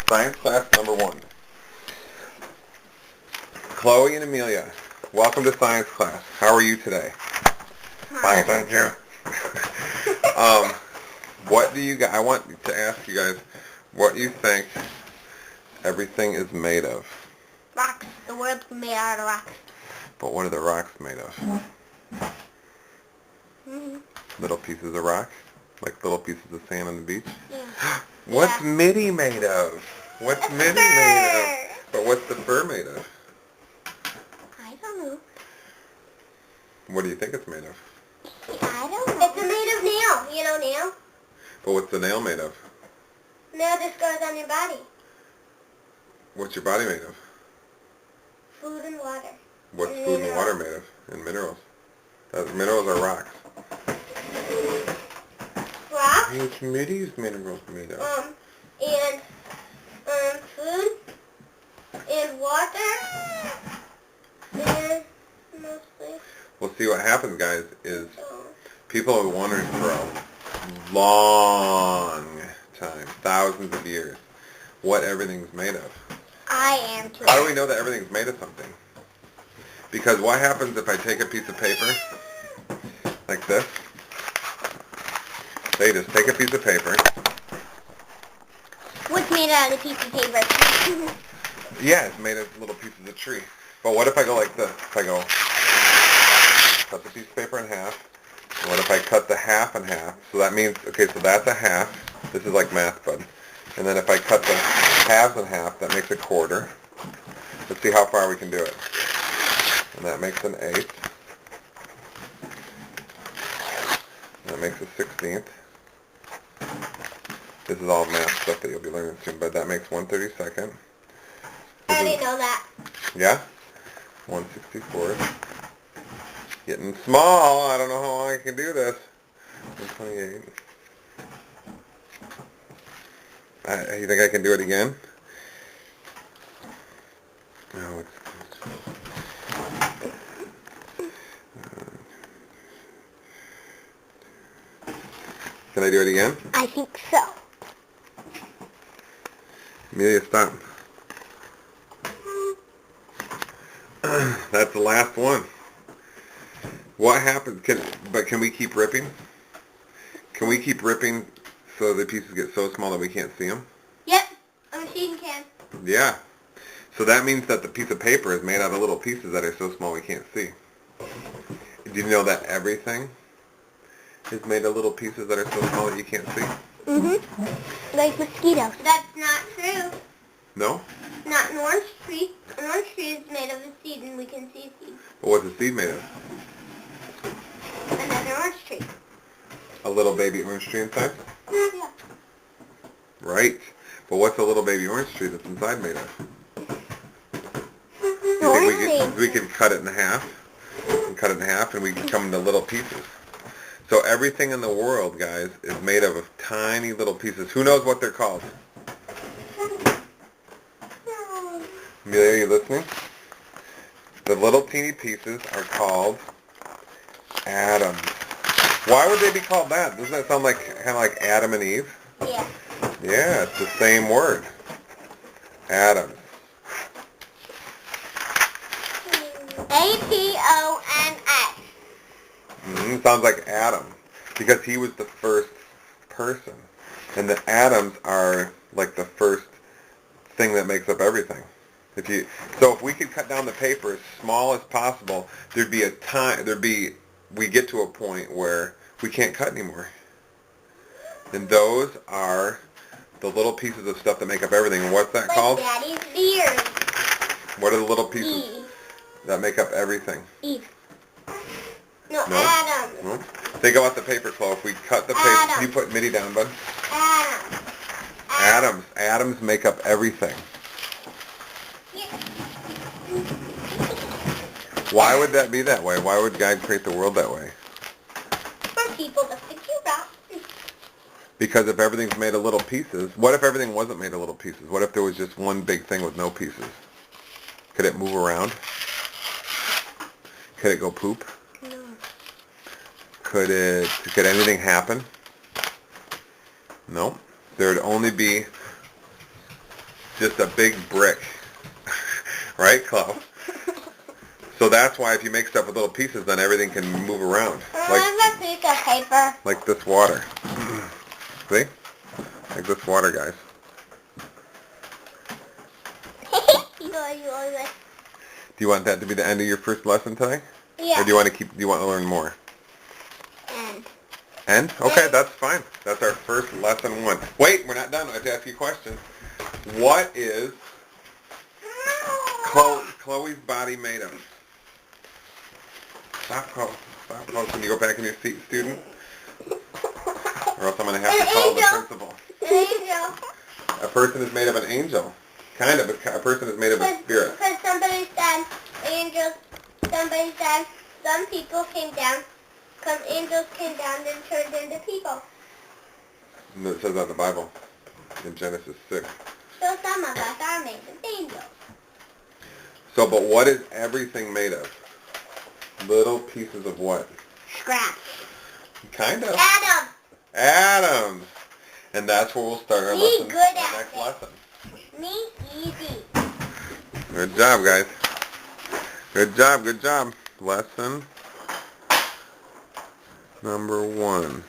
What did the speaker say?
Science class number 1. Chloe and Amelia, welcome to science class. How are you today? Hi. Fine, thank you. What do you guys, I want to ask you guys what you think everything is made of. Rocks. The world's made out of rocks. But what are the rocks made of? Mm-hmm. Little pieces of rock? Like little pieces of sand on the beach? Yeah. What's Mitty made of? What's Mitty made of? But what's the fur made of? I don't know. What do you think it's made of? I don't know. It's made of nail. You know nail? But what's the nail made of? Nail just goes on your body. What's your body made of? Food and water. What's And food and minerals. water made of? And minerals. Minerals are rocks. Rocks. What's Mitty's minerals made of? And food and water and mostly. We'll see what happens, guys, is people have wondered for a long time, thousands of years, what everything's made of. I am too. How do we know that everything's made of something? Because what happens if I take a piece of paper like this? They just take a piece of paper. What's made out of the piece of paper? Yeah, it's made of little pieces of tree. But what if I go like this? If I go, cut the piece of paper in half. What if I cut the half in half? So that means, okay, so that's a half. This is like math, bud. And then if I cut the halves in half, that makes a quarter. Let's see how far we can do it. And that makes an eighth. That makes a 16th. This is all math stuff that you'll be learning soon, but that makes 1/32. I didn't know that. Yeah? 1/64. Getting small. I don't know how long I can do this. 128. You think I can do it again? No, it's... Can I do it again? I think so. Amelia, stop. That's the last one. What happens? Can we keep ripping? Can we keep ripping so the pieces get so small that we can't see them? Yep, a machine can. Yeah. So that means that the piece of paper is made out of little pieces that are so small we can't see. Did you know that everything is made of little pieces that are so small that you can't see? Mm-hmm. Like mosquitoes. That's not true. No? Not an orange tree. An orange tree is made of a seed and we can see a seed. But what's a seed made of? Another orange tree. A little baby orange tree inside? Yeah. Right. But what's a little baby orange tree that's inside made of? You think we can cut it in half? And cut it in half and we can come into little pieces. So everything in the world, guys, is made of tiny little pieces. Who knows what they're called? Amelia, are you listening? The little teeny pieces are called atoms. Why would they be called that? Doesn't that sound like kind of like Adam and Eve? Yeah. Yeah, it's the same word. Atoms. A-T-O-M-S. Sounds like Adam, because he was the first person, and the atoms are like the first thing that makes up everything. So if we could cut down the paper as small as possible, there'd be a time. We get to a point where we can't cut anymore, and those are the little pieces of stuff that make up everything. And what's that called? Daddy's beard. What are the little pieces Eve. that make up everything? Eve. No, No? Adam. No? Think about the paper, Chloe. If we cut the paper, Adam. you put Mitty down, bud. Adam. Atoms make up everything. Why would that be that way? Why would God create the world that way? For people to figure out. Because if everything's made of little pieces, what if everything wasn't made of little pieces? What if there was just one big thing with no pieces? Could it move around? Could it go poop? No. Could anything happen? No. There would only be just a big brick. Right, Chloe? So that's why if you make stuff with little pieces, then everything can move around. There's a piece of paper. Like this water. See? Like this water, guys. Do you want that to be the end of your first lesson today? Yeah. Or do you want to learn more? And End? Okay, that's fine. That's our first lesson 1. Wait, we're not done. I have to ask you a question. What is Chloe's body made of? Stop, Chloe. Stop, Chloe. Can you go back in your seat, student? Or else I'm going to have to call the principal. An angel. A person is made of an angel. Kind of. A person is made of a spirit. Because somebody said angels. Somebody said some people came down. Some angels came down and turned into people. And it says that in the Bible. In Genesis 6. So some of us are made of angels. So, but what is everything made of? Little pieces of what? Scraps. Kind of. Adam. Atoms. And that's where we'll start our lesson. Good Our at next it. lesson. Me, easy. Good job, guys. Good job, good job. Lesson number 1.